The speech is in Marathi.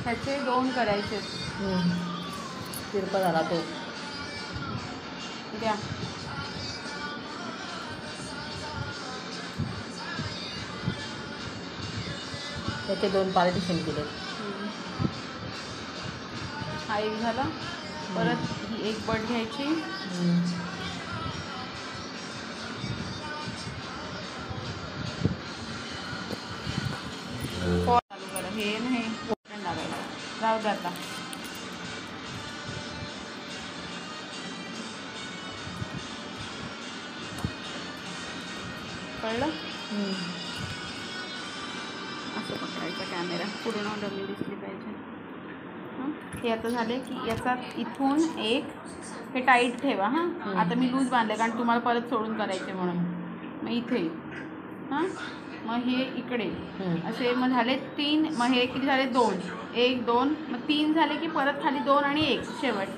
ह्याचे 2 करायचे. तिरपा झाला तो. द्या. त्याचे 2 पार्टिशन केले. हा एक झाला. परत ही एक बट घ्यायची. चालू करा. हे नाही बटन लावायला राहू द्या आता. कळलं. असं पकडायचा कॅमेरा. पूर्ण डमी दिसली पाहिजे. हे आता झाले की याचा इथून एक हे टाईट ठेवा. हां आता मी लूज बांधले कारण तुम्हाला परत सोडून करायचे म्हणून. मग इथे हां मग हे इकडे असे मग झाले 3. मग हे किती झाले 2. 1 2 मग 3 झाले की परत खाली 2 आणि 1 शेवट.